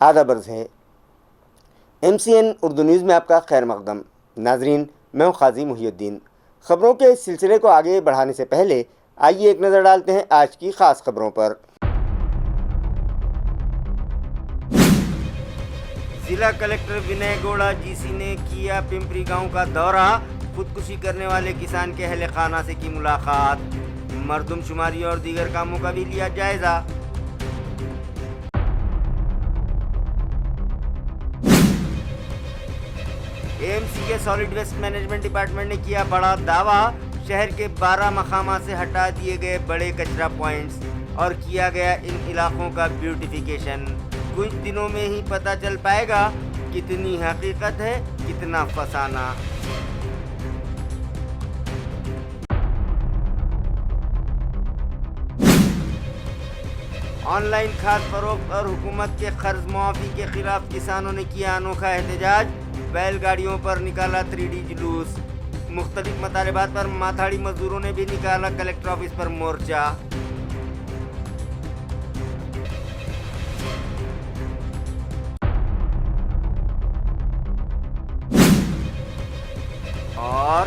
آداب عرض ہے MCN اردو نیوز میں آپ کا خیر مقدم۔ ناظرین، میں ہوں قاضی محی الدین۔ خبروں کے اس سلسلے کو آگے بڑھانے سے پہلے آئیے ایک نظر ڈالتے ہیں آج کی خاص خبروں پر۔ ضلع کلکٹر ونے گوڑا جی سی نے کیا پمپری گاؤں کا دورہ، خودکشی کرنے والے کسان کے اہل خانہ سے کی ملاقات، مردم شماری اور دیگر کاموں کا بھی لیا جائزہ۔ AMC کے سالڈ ویسٹ مینجمنٹ ڈپارٹمنٹ نے کیا بڑا دعویٰ، شہر کے 12 مقامات سے ہٹا دیے گئے بڑے کچرا پوائنٹس اور کیا گیا ان علاقوں کا بیوٹیفیکیشن۔ کچھ دنوں میں ہی پتہ چل پائے گا کتنی حقیقت ہے کتنا فسانہ۔ آن لائن کھاد فروخت اور حکومت کے قرض معافی کے خلاف کسانوں نے کیا انوکھا احتجاج، بیل گاڑیوں پر نکالا 3D جلوس۔ مختلف مطالبات پر ماتھاڑی مزدوروں نے بھی نکالا کلکٹر آفس پر مورچہ۔ اور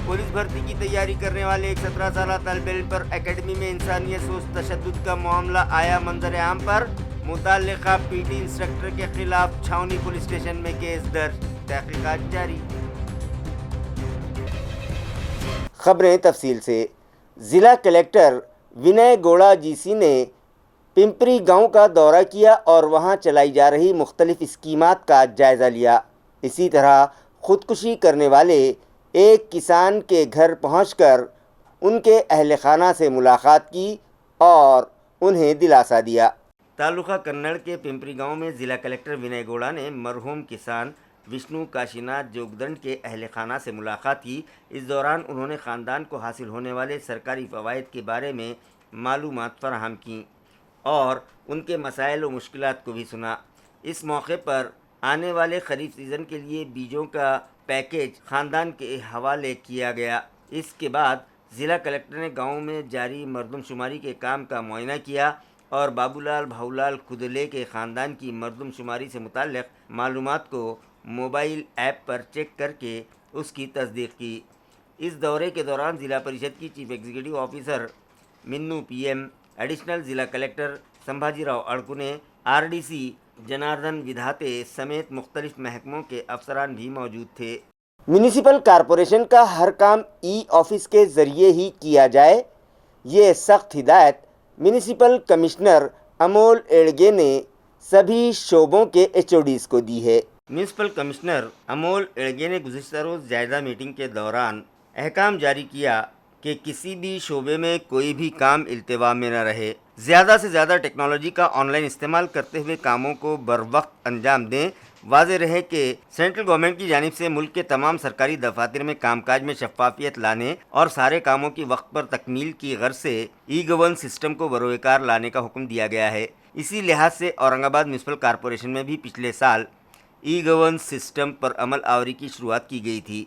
پولیس بھرتی کی تیاری کرنے والے ایک 17 سالہ طالب علم پر اکیڈمی میں انسانیت سوز تشدد کا معاملہ آیا منظر عام پر، متعلقہ PT انسٹرکٹر کے خلاف چھاونی پولیس اسٹیشن میں کیس درج، تحقیقات جاری۔ خبریں تفصیل سے۔ ضلع کلکٹر ونے گوڑا جی سی نے پمپری گاؤں کا دورہ کیا اور وہاں چلائی جا رہی مختلف اسکیمات کا جائزہ لیا۔ اسی طرح خودکشی کرنے والے ایک کسان کے گھر پہنچ کر ان کے اہل خانہ سے ملاقات کی اور انہیں دلاسا دیا۔ تعلقہ کنڑ کے پمپری گاؤں میں ضلع کلکٹر ونے گوڑا نے مرحوم کسان وشنو کاشی ناتھ جوگدنڈ کے اہل خانہ سے ملاقات کی۔ اس دوران انہوں نے خاندان کو حاصل ہونے والے سرکاری فوائد کے بارے میں معلومات فراہم کیں اور ان کے مسائل و مشکلات کو بھی سنا۔ اس موقع پر آنے والے خریف سیزن کے لیے بیجوں کا پیکیج خاندان کے حوالے کیا گیا۔ اس کے بعد ضلع کلکٹر نے گاؤں میں جاری مردم شماری کے کام کا معائنہ کیا اور بابو لال بھاؤلال کدلے کے خاندان کی مردم شماری سے متعلق معلومات کو موبائل ایپ پر چیک کر کے اس کی تصدیق کی۔ اس دورے کے دوران ضلع پریشد کی چیف ایگزیکٹو آفیسر منو PM، ایڈیشنل ضلع کلکٹر سمبھاجی راؤ اڑکنے، RDC جناردن ودھاتے سمیت مختلف محکموں کے افسران بھی موجود تھے۔ میونسپل کارپوریشن کا ہر کام آفس کے ذریعے ہی کیا جائے، یہ سخت ہدایت میونسپل کمشنر امول ایڑگے نے سبھی شعبوں کے HODs کو دی ہے۔ میونسپل کمشنر امول ایڑگے نے گزشتہ روز جائزہ میٹنگ کے دوران احکام جاری کیا کہ کسی بھی شعبے میں کوئی بھی کام التوا میں نہ رہے، زیادہ سے زیادہ ٹیکنالوجی کا آن لائن استعمال کرتے ہوئے کاموں کو بروقت انجام دیں۔ واضح رہے کہ سینٹرل گورنمنٹ کی جانب سے ملک کے تمام سرکاری دفاتر میں کام کاج میں شفافیت لانے اور سارے کاموں کی وقت پر تکمیل کی غرض سے گورن سسٹم کو بروئے کار لانے کا حکم دیا گیا ہے۔ اسی لحاظ سے اورنگ آباد میونسپل کارپوریشن میں بھی پچھلے سال گورن سسٹم پر عمل آوری کی شروعات کی گئی تھی۔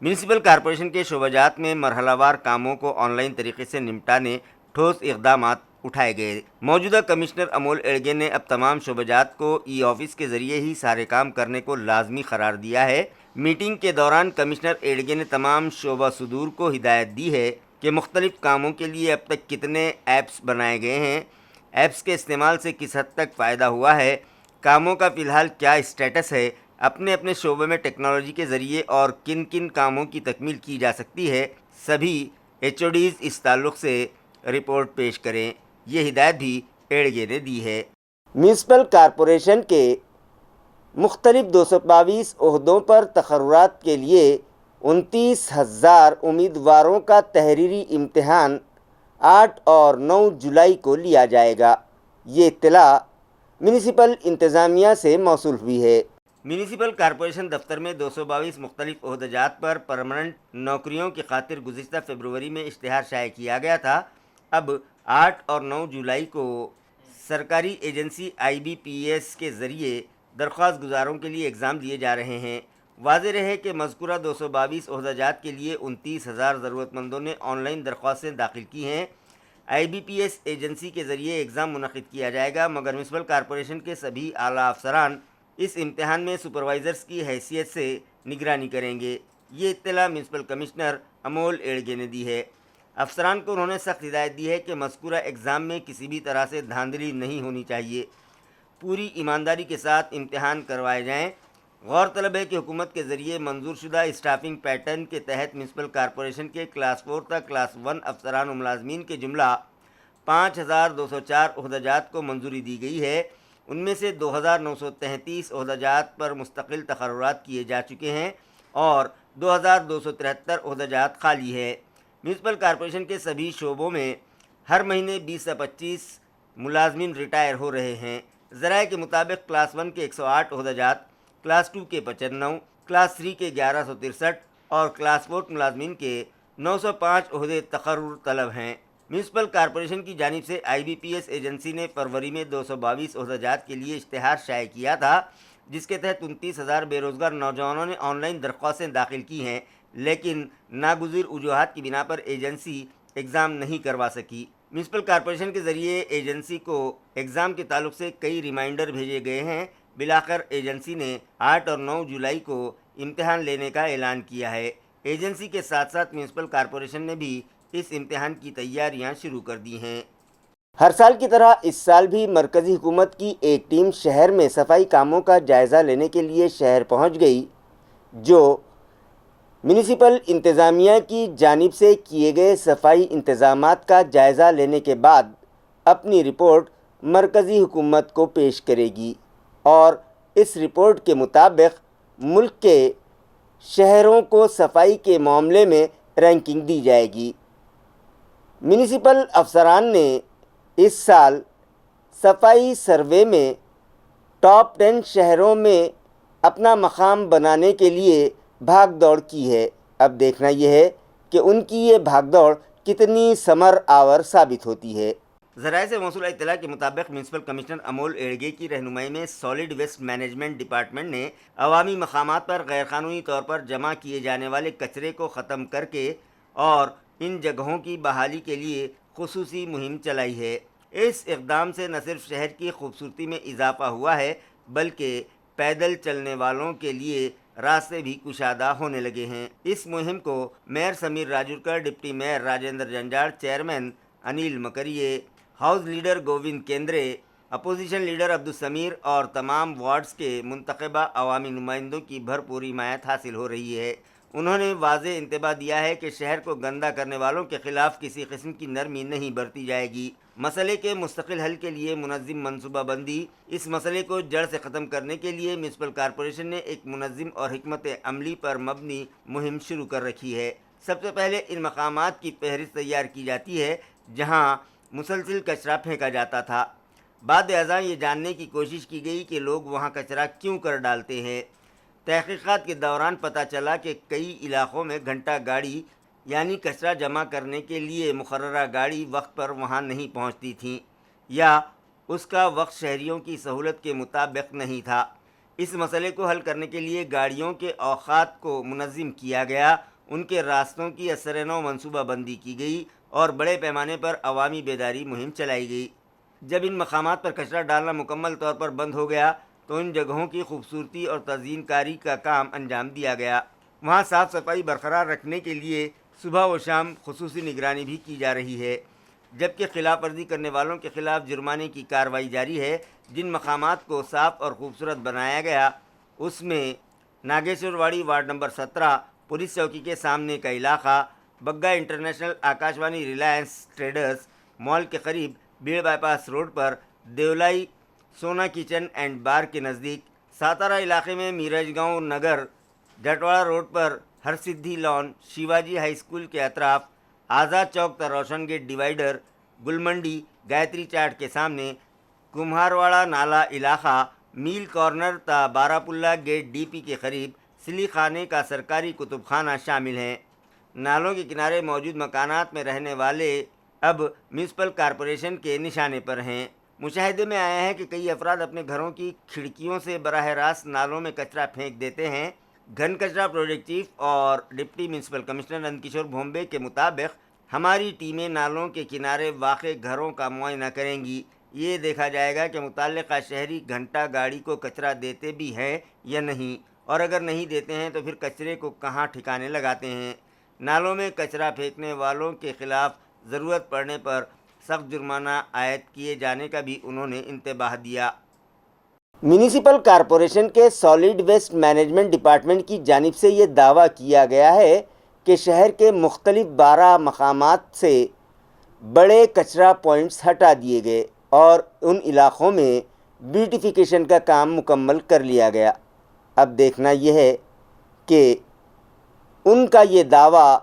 میونسپل کارپوریشن کے شعبہ جات میں مرحلہ وار کاموں کو آن لائن طریقے سے نمٹانے ٹھوس اقدامات اٹھائے گئے۔ موجودہ کمشنر امول ایڑگے نے اب تمام شعبہ جات کو آفس کے ذریعے ہی سارے کام کرنے کو لازمی قرار دیا ہے۔ میٹنگ کے دوران کمشنر ایڑگے نے تمام شعبہ صدور کو ہدایت دی ہے کہ مختلف کاموں کے لیے اب تک کتنے ایپس بنائے گئے ہیں، ایپس کے استعمال سے کس حد تک فائدہ ہوا ہے، کاموں کا فی الحال کیا اسٹیٹس ہے، اپنے اپنے شعبے میں ٹیکنالوجی کے ذریعے اور کن کن کاموں کی تکمیل کی جا سکتی ہے۔ سبھی HODs اس تعلق سے رپورٹ پیش کریں، یہ ہدایت بھی ایڑگے نے دی ہے۔ میونسپل کارپوریشن کے مختلف 222 عہدوں پر تقررات کے لیے 29,000 امیدواروں کا تحریری امتحان 8 اور 9 جولائی کو لیا جائے گا۔ یہ اطلاع میونسپل انتظامیہ سے موصول ہوئی ہے۔ میونسپل کارپوریشن دفتر میں 222 مختلف عہدہ جات پر پرماننٹ نوکریوں کی خاطر گزشتہ فروری میں اشتہار شائع کیا گیا تھا۔ اب 8 اور 9 جولائی کو سرکاری ایجنسی IBPS کے ذریعے درخواست گزاروں کے لیے ایگزام لیے جا رہے ہیں۔ واضح رہے کہ مذکورہ 222 عہدہ جات کے لیے 29,000 ضرورت مندوں نے آن لائن درخواستیں داخل کی ہیں۔ IBPS ایجنسی کے ذریعے ایگزام منعقد کیا جائے گا، مگر میونسپل کارپوریشن کے سبھی اعلیٰ افسران اس امتحان میں سپروائزرز کی حیثیت سے نگرانی کریں گے۔ یہ اطلاع میونسپل کمشنر امول ایڑگے نے دی ہے۔ افسران کو انہوں نے سخت ہدایت دی ہے کہ مذکورہ ایگزام میں کسی بھی طرح سے دھاندلی نہیں ہونی چاہیے، پوری ایمانداری کے ساتھ امتحان کروائے جائیں۔ غور طلب ہے کہ حکومت کے ذریعے منظور شدہ اسٹافنگ پیٹرن کے تحت میونسپل کارپوریشن کے کلاس 4 تا کلاس 1 افسران و ملازمین کے جملہ 5204 عہدہ کو منظوری دی گئی ہے۔ ان میں سے 2933 عہدہ پر مستقل تقررات کیے جا چکے ہیں اور 2273 عہدہ خالی ہے۔ میونسپل کارپوریشن کے سبھی شعبوں میں ہر مہینے 20 سے 25 ملازمین ریٹائر ہو رہے ہیں۔ ذرائع کے مطابق کلاس 1 کے 108 عہدہ، کلاس 2 کے 95، کلاس 3 کے 1163 اور کلاس 4 ملازمین کے 905 عہدے تقرر طلب ہیں۔ میونسپل کارپوریشن کی جانب سے IBPS ایجنسی نے فروری میں 222 عہدہ کے لیے اشتہار شائع کیا تھا، جس کے تحت 29,000 بے روزگار نوجوانوں نے آن لائن درخواستیں داخل کی ہیں، لیکن ناگزیر وجوہات کی بنا پر ایجنسی ایگزام نہیں کروا سکی۔ میونسپل کارپوریشن کے ذریعے ایجنسی کو ایگزام کے تعلق سے کئی ریمائنڈر بھیجے گئے ہیں۔ بالآخر ایجنسی نے 8 اور 9 جولائی کو امتحان لینے کا اعلان کیا ہے۔ ایجنسی کے ساتھ ساتھ میونسپل کارپوریشن نے بھی اس امتحان کی تیاریاں شروع کر دی ہیں۔ ہر سال کی طرح اس سال بھی مرکزی حکومت کی ایک ٹیم شہر میں صفائی کاموں کا جائزہ لینے کے لیے شہر پہنچ گئی، جو میونسپل انتظامیہ کی جانب سے کیے گئے صفائی انتظامات کا جائزہ لینے کے بعد اپنی رپورٹ مرکزی حکومت کو پیش کرے گی اور اس رپورٹ کے مطابق ملک کے شہروں کو صفائی کے معاملے میں رینکنگ دی جائے گی۔ میونسپل افسران نے اس سال صفائی سروے میں ٹاپ 10 شہروں میں اپنا مقام بنانے کے لیے بھاگ دوڑ کی ہے۔ اب دیکھنا یہ ہے کہ ان کی یہ بھاگ دوڑ کتنی ثمر آور ثابت ہوتی ہے۔ ذرائع سے موصول اطلاع کے مطابق میونسپل کمشنر امول ایڑگے کی رہنمائی میں سالڈ ویسٹ مینجمنٹ ڈپارٹمنٹ نے عوامی مقامات پر غیر قانونی طور پر جمع کیے جانے والے کچرے کو ختم کر کے اور ان جگہوں کی بحالی کے لیے خصوصی مہم چلائی ہے۔ اس اقدام سے نہ صرف شہر کی خوبصورتی میں اضافہ ہوا ہے بلکہ پیدل چلنے والوں کے لیے راستے بھی کشادہ ہونے لگے ہیں۔ اس مہم کو mayor Sameer Rajurkar, deputy mayor Rajendra Janjad, chairman Anil Makriye, house leader Govind Kendre, opposition leader Abdul Sameer اور تمام وارڈز کے منتخبہ عوامی نمائندوں کی بھرپور حمایت حاصل ہو رہی ہے۔ انہوں نے واضح انتباہ دیا ہے کہ شہر کو گندہ کرنے والوں کے خلاف کسی قسم کی نرمی نہیں برتی جائے گی۔ مسئلے کے مستقل حل کے لیے منظم منصوبہ بندی۔ اس مسئلے کو جڑ سے ختم کرنے کے لیے میونسپل کارپوریشن نے ایک منظم اور حکمت عملی پر مبنی مہم شروع کر رکھی ہے۔ سب سے پہلے ان مقامات کی فہرست تیار کی جاتی ہے جہاں مسلسل کچرا پھینکا جاتا تھا۔ بعد ازاں یہ جاننے کی کوشش کی گئی کہ لوگ وہاں کچرا کیوں کر ڈالتے ہیں۔ تحقیقات کے دوران پتہ چلا کہ کئی علاقوں میں گھنٹہ گاڑی یعنی کچرا جمع کرنے کے لیے مقررہ گاڑی وقت پر وہاں نہیں پہنچتی تھیں یا اس کا وقت شہریوں کی سہولت کے مطابق نہیں تھا۔ اس مسئلے کو حل کرنے کے لیے گاڑیوں کے اوقات کو منظم کیا گیا، ان کے راستوں کی اثر نو منصوبہ بندی کی گئی اور بڑے پیمانے پر عوامی بیداری مہم چلائی گئی۔ جب ان مقامات پر کچرا ڈالنا مکمل طور پر بند ہو گیا تو ان جگہوں کی خوبصورتی اور تزئین کاری کا کام انجام دیا گیا۔ وہاں صاف صفائی برقرار رکھنے کے لیے صبح و شام خصوصی نگرانی بھی کی جا رہی ہے، جبکہ خلاف ورزی کرنے والوں کے خلاف جرمانے کی کارروائی جاری ہے۔ جن مقامات کو صاف اور خوبصورت بنایا گیا اس میں ناگیشور واڑی وارڈ نمبر 17 پولیس چوکی کے سامنے کا علاقہ، بگا انٹرنیشنل آکاشوانی ریلائنس ٹریڈرز مال کے قریب بھیڑ بائی پاس روڈ پر، دیولائی سونا کچن اینڈ بار کے نزدیک، ساتارا علاقے میں میرج گاؤں نگر، جٹواڑا روڈ پر ہر سدھی لان، شیواجی ہائی اسکول کے اطراف، آزاد چوک تا روشن گیٹ ڈیوائیڈر، گل منڈی، گایتری چاٹ کے سامنے، کمہارواڑا نالا علاقہ، میل کارنر تا بارہ پلہ گیٹ ڈی پی کے قریب، سلی خانے کا سرکاری کتب خانہ شامل ہیں۔ نالوں کے کنارے موجود مکانات میں رہنے والے اب میونسپل کارپوریشن کے نشانے پر ہیں۔ مشاہدے میں آیا ہے کہ کئی افراد اپنے گھروں کی کھڑکیوں سے براہ راست نالوں میں کچرا پھینک دیتے ہیں۔ گھن کچرا پروجیکٹ چیف اور ڈپٹی میونسپل کمشنر نند کشور بھومبے کے مطابق ہماری ٹیمیں نالوں کے کنارے واقع گھروں کا معائنہ کریں گی۔ یہ دیکھا جائے گا کہ متعلقہ شہری گھنٹہ گاڑی کو کچرا دیتے بھی ہیں یا نہیں، اور اگر نہیں دیتے ہیں تو پھر کچرے کو کہاں ٹھکانے لگاتے ہیں۔ نالوں میں کچرا پھینکنے والوں کے خلاف ضرورت پڑنے پر سخت جرمانہ عائد کیے جانے کا بھی انہوں نے انتباہ دیا۔ میونسپل کارپوریشن کے سالڈ ویسٹ مینجمنٹ ڈپارٹمنٹ کی جانب سے یہ دعویٰ کیا گیا ہے کہ شہر کے مختلف 12 مقامات سے بڑے کچرا پوائنٹس ہٹا دیے گئے اور ان علاقوں میں بیوٹیفیکیشن کا کام مکمل کر لیا گیا۔ اب دیکھنا یہ ہے کہ ان کا یہ دعویٰ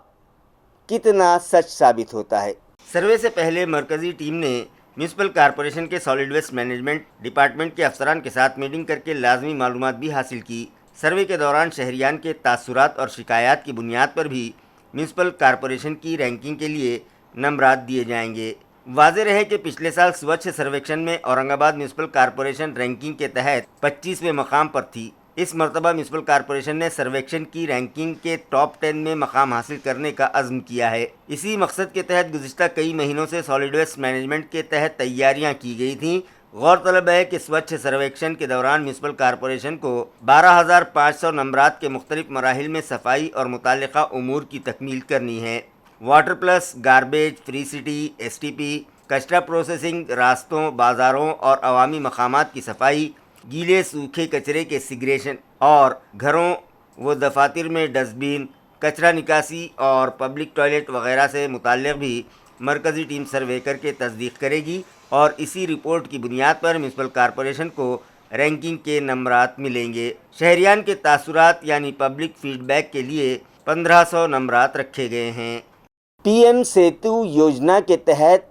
کتنا سچ ثابت ہوتا ہے۔ سروے سے پہلے مرکزی ٹیم نے میونسپل کارپوریشن کے سالڈ ویسٹ مینجمنٹ ڈپارٹمنٹ کے افسران کے ساتھ میٹنگ کر کے لازمی معلومات بھی حاصل کی۔ سروے کے دوران شہریان کے تاثرات اور شکایات کی بنیاد پر بھی میونسپل کارپوریشن کی رینکنگ کے لیے نمبرات دیے جائیں گے۔ واضح رہے کہ پچھلے سال سوچھ سرویکشن میں اورنگ آباد میونسپل کارپوریشن رینکنگ کے تحت 25ویں مقام پر تھی۔ اس مرتبہ میونسپل کارپوریشن نے سرویکشن کی رینکنگ کے ٹاپ 10 میں مقام حاصل کرنے کا عزم کیا ہے۔ اسی مقصد کے تحت گزشتہ کئی مہینوں سے سالڈ ویسٹ مینجمنٹ کے تحت تیاریاں کی گئی تھیں۔ غور طلب ہے کہ سوچھ سرویکشن کے دوران میونسپل کارپوریشن کو 12,500 نمبرات کے مختلف مراحل میں صفائی اور متعلقہ امور کی تکمیل کرنی ہے۔ Water plus, garbage free city, S T P, کچرا پروسیسنگ، راستوں، بازاروں اور عوامی مقامات کی صفائی، گیلے سوکھے کچرے کے سیگریگیشن اور گھروں و دفاتر میں ڈسٹ بین، کچرا نکاسی اور پبلک ٹوائلٹ وغیرہ سے متعلق بھی مرکزی ٹیم سروے کر کے تصدیق کرے گی اور اسی رپورٹ کی بنیاد پر میونسپل کارپوریشن کو رینکنگ کے نمبرات ملیں گے۔ شہریان کے تاثرات یعنی پبلک فیڈ بیک کے لیے 1500 نمبرات رکھے گئے ہیں۔ پی ایم سیتو یوجنا کے تحت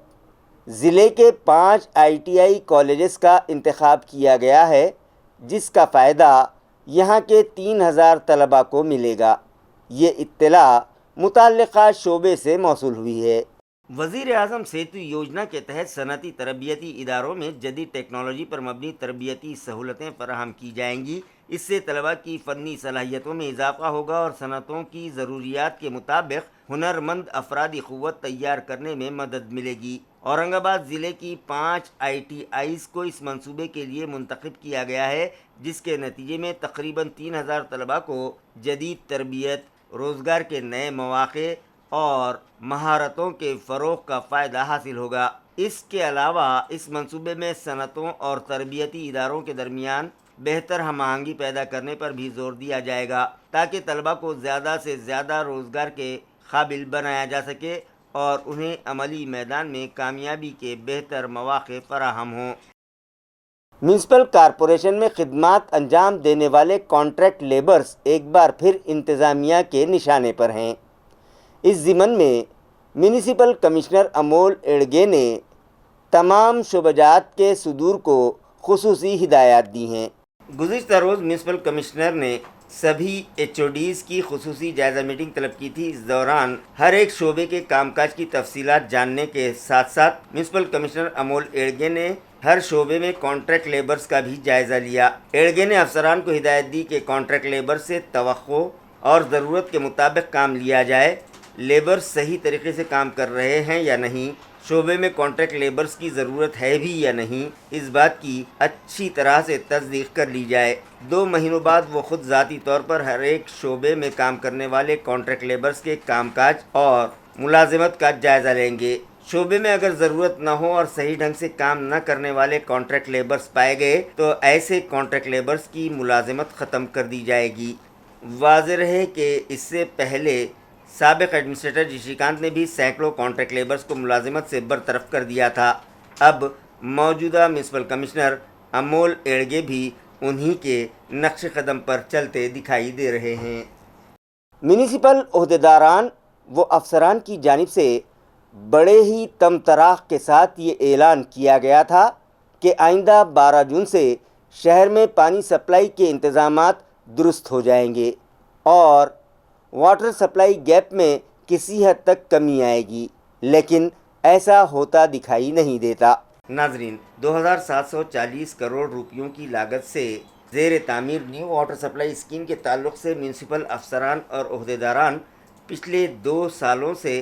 ضلع کے 5 ITI کالجز کا انتخاب کیا گیا ہے، جس کا فائدہ یہاں کے 3000 طلباء کو ملے گا۔ یہ اطلاع متعلقہ شعبے سے موصول ہوئی ہے۔ وزیر اعظم سیتو یوجنا کے تحت صنعتی تربیتی اداروں میں جدید ٹیکنالوجی پر مبنی تربیتی سہولتیں فراہم کی جائیں گی۔ اس سے طلباء کی فنی صلاحیتوں میں اضافہ ہوگا اور صنعتوں کی ضروریات کے مطابق ہنرمند افرادی قوت تیار کرنے میں مدد ملے گی۔ اورنگ آباد ضلع کی 5 ITIs کو اس منصوبے کے لیے منتخب کیا گیا ہے، جس کے نتیجے میں تقریباً 3000 طلباء کو جدید تربیت، روزگار کے نئے مواقع اور مہارتوں کے فروغ کا فائدہ حاصل ہوگا۔ اس کے علاوہ اس منصوبے میں صنعتوں اور تربیتی اداروں کے درمیان بہتر ہم آہنگی پیدا کرنے پر بھی زور دیا جائے گا تاکہ طلباء کو زیادہ سے زیادہ روزگار کے قابل بنایا جا سکے اور انہیں عملی میدان میں کامیابی کے بہتر مواقع فراہم ہوں۔ میونسپل کارپوریشن میں خدمات انجام دینے والے کانٹریکٹ لیبرز ایک بار پھر انتظامیہ کے نشانے پر ہیں۔ اس ضمن میں میونسپل کمشنر امول ایڑگے نے تمام شعبجات کے صدور کو خصوصی ہدایات دی ہیں۔ گزشتہ روز میونسپل کمشنر نے سبھی HODs کی خصوصی جائزہ میٹنگ طلب کی تھی۔ اس دوران ہر ایک شعبے کے کام کاج کی تفصیلات جاننے کے ساتھ ساتھ میونسپل کمشنر امول ایڑگے نے ہر شعبے میں کانٹریکٹ لیبرز کا بھی جائزہ لیا۔ ایڑگے نے افسران کو ہدایت دی کہ کانٹریکٹ لیبر سے توقع اور ضرورت کے مطابق کام لیا جائے۔ لیبر صحیح طریقے سے کام کر رہے ہیں یا نہیں، شعبے میں کانٹریکٹ لیبرز کی ضرورت ہے بھی یا نہیں، اس بات کی اچھی طرح سے تصدیق کر لی جائے۔ 2 مہینوں بعد وہ خود ذاتی طور پر ہر ایک شعبے میں کام کرنے والے کانٹریکٹ لیبرز کے کام کاج اور ملازمت کا جائزہ لیں گے۔ شعبے میں اگر ضرورت نہ ہو اور صحیح ڈھنگ سے کام نہ کرنے والے کانٹریکٹ لیبرز پائے گئے تو ایسے کانٹریکٹ لیبرز کی ملازمت ختم کر دی جائے گی۔ واضح رہے کہ اس سے پہلے سابق ایڈمنسٹریٹر جی کانت نے بھی سینکڑوں کانٹریکٹ لیبرز کو ملازمت سے برطرف کر دیا تھا۔ اب موجودہ میونسپل کمشنر امول ایڑگے بھی انہی کے نقش قدم پر چلتے دکھائی دے رہے ہیں۔ میونسپل عہدیداران و افسران کی جانب سے بڑے ہی تمطراق کے ساتھ یہ اعلان کیا گیا تھا کہ آئندہ 12 جون سے شہر میں پانی سپلائی کے انتظامات درست ہو جائیں گے اور واٹر سپلائی گیپ میں کسی حد تک کمی آئے گی، لیکن ایسا ہوتا دکھائی نہیں دیتا۔ ناظرین، 2740 کروڑ روپیوں کی لاگت سے زیر تعمیر نیو واٹر سپلائی اسکیم کے تعلق سے میونسپل افسران اور عہدیداران پچھلے 2 سالوں سے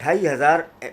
2500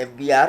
FBR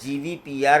GVPR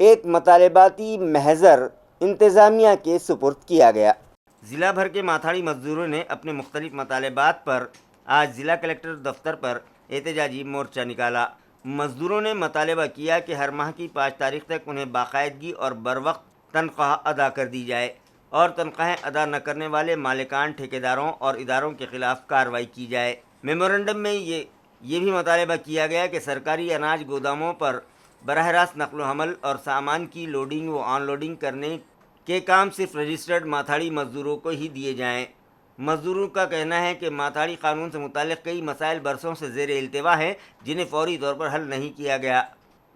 ایک مطالباتی محضر انتظامیہ کے سپرد کیا گیا۔ ضلع بھر کے ماتھاڑی مزدوروں نے اپنے مختلف مطالبات پر آج ضلع کلکٹر دفتر پر احتجاجی مورچہ نکالا۔ مزدوروں نے مطالبہ کیا کہ ہر ماہ کی 5 تاریخ تک انہیں باقاعدگی اور بروقت تنخواہ ادا کر دی جائے اور تنخواہیں ادا نہ کرنے والے مالکان، ٹھیکیداروں اور اداروں کے خلاف کارروائی کی جائے۔ میمورنڈم میں یہ بھی مطالبہ کیا گیا کہ سرکاری اناج گوداموں پر براہ راست نقل و حمل اور سامان کی لوڈنگ و آن لوڈنگ کرنے کے کام صرف رجسٹرڈ ماتھاڑی مزدوروں کو ہی دیے جائیں۔ مزدوروں کا کہنا ہے کہ ماتھاڑی قانون سے متعلق کئی مسائل برسوں سے زیر التوا ہیں جنہیں فوری طور پر حل نہیں کیا گیا۔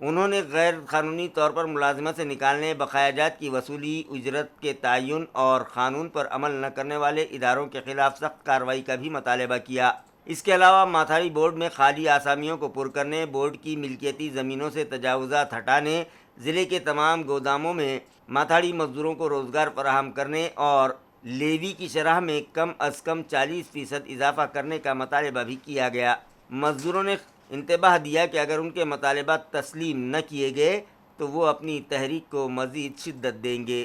انہوں نے غیر قانونی طور پر ملازمت سے نکالنے، بقایا جات کی وصولی، اجرت کے تعین اور قانون پر عمل نہ کرنے والے اداروں کے خلاف سخت کارروائی کا بھی مطالبہ کیا۔ اس کے علاوہ ماتھاڑی بورڈ میں خالی آسامیوں کو پر کرنے، بورڈ کی ملکیتی زمینوں سے تجاوزات ہٹانے، ضلع کے تمام گوداموں میں ماتھاڑی مزدوروں کو روزگار فراہم کرنے اور لیوی کی شرح میں کم از کم 40% اضافہ کرنے کا مطالبہ بھی کیا گیا۔ مزدوروں نے انتباہ دیا کہ اگر ان کے مطالبات تسلیم نہ کیے گئے تو وہ اپنی تحریک کو مزید شدت دیں گے۔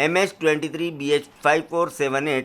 MH23BH5478,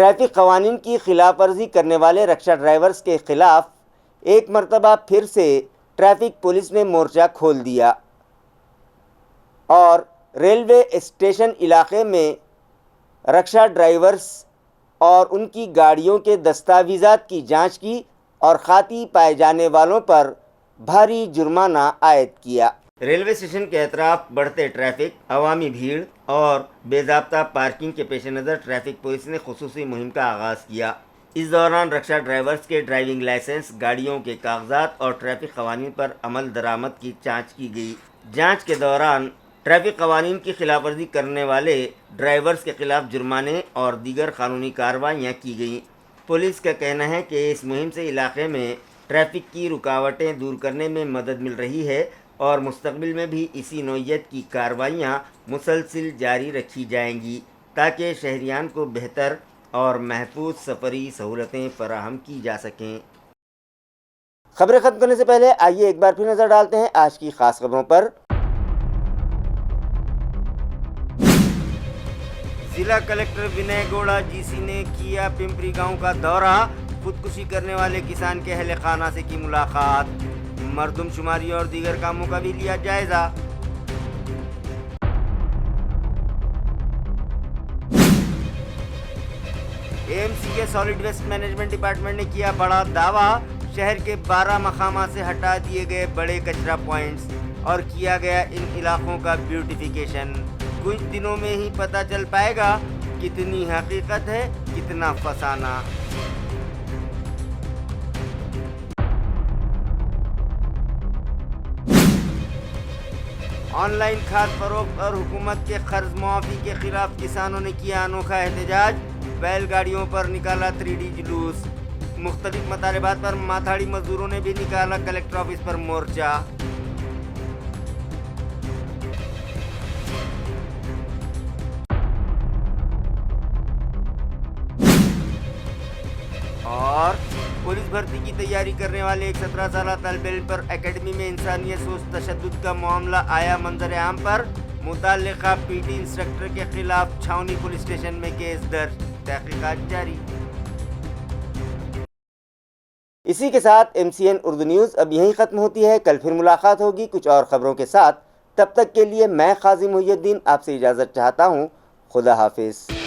ٹریفک قوانین کی خلاف ورزی کرنے والے رکشہ ڈرائیورز کے خلاف ایک مرتبہ پھر سے ٹریفک پولیس نے مورچہ کھول دیا اور ریلوے اسٹیشن علاقے میں رکشہ ڈرائیورز اور ان کی گاڑیوں کے دستاویزات کی جانچ کی اور خاطی پائے جانے والوں پر بھاری جرمانہ عائد کیا۔ ریلوے اسٹیشن کے اطراف بڑھتے ٹریفک، عوامی بھیڑ اور بے ضابطہ پارکنگ کے پیش نظر ٹریفک پولیس نے خصوصی مہم کا آغاز کیا۔ اس دوران رکشہ ڈرائیورز کے ڈرائیونگ لائسنس، گاڑیوں کے کاغذات اور ٹریفک قوانین پر عمل درآمد کی جانچ کی گئی۔ جانچ کے دوران ٹریفک قوانین کی خلاف ورزی کرنے والے ڈرائیورز کے خلاف جرمانے اور دیگر قانونی کارروائیاں کی گئیں۔ پولیس کا کہنا ہے کہ اس مہم سے علاقے میں ٹریفک کی رکاوٹیں دور کرنے میں مدد مل رہی ہے اور مستقبل میں بھی اسی نوعیت کی کارروائیاں مسلسل جاری رکھی جائیں گی تاکہ شہریان کو بہتر اور محفوظ سفری سہولتیں فراہم کی جا سکیں۔ خبریں ختم کرنے سے پہلے آئیے ایک بار پھر نظر ڈالتے ہیں آج کی خاص خبروں پر۔ ضلع کلکٹر ونے گوڑا جی سی نے کیا پمپری گاؤں کا دورہ، خودکشی کرنے والے کسان کے اہل خانہ سے کی ملاقات، مردم شماری اور دیگر کاموں کا بھی لیا جائزہ۔ اے ایم سی کے سالڈ ویسٹ مینجمنٹ ڈپارٹمنٹ نے کیا بڑا دعویٰ، شہر کے 12 مقامات سے ہٹا دیے گئے بڑے کچرا پوائنٹس اور کیا گیا ان علاقوں کا بیوٹیفیکیشن۔ کچھ دنوں میں ہی پتہ چل پائے گا کتنی حقیقت ہے کتنا فسانہ۔ آن لائن کھاد فروخت اور حکومت کے قرض معافی کے خلاف کسانوں نے کیا انوکھا احتجاج، بیل گاڑیوں پر نکالا 3D جلوس، مختلف مطالبات پر ماتھاڑی مزدوروں نے بھی نکالا کلکٹر آفس پر مورچہ۔ اور پولیس بھرتی کی تیاری کرنے والے ایک 17 سالہ طالب علم پر اکیڈمی میں انسانیت سوز تشدد کا معاملہ آیا منظر عام پر، متعلقہ پی ٹی انسٹرکٹر کے خلاف چھاؤنی پولیس اسٹیشن میں کیس درج، تحقیقات جاری۔ اسی کے ساتھ MCN اردو نیوز اب یہیں ختم ہوتی ہے۔ کل پھر ملاقات ہوگی کچھ اور خبروں کے ساتھ، تب تک کے لیے میں قاضی محی الدین آپ سے اجازت چاہتا ہوں۔ خدا حافظ۔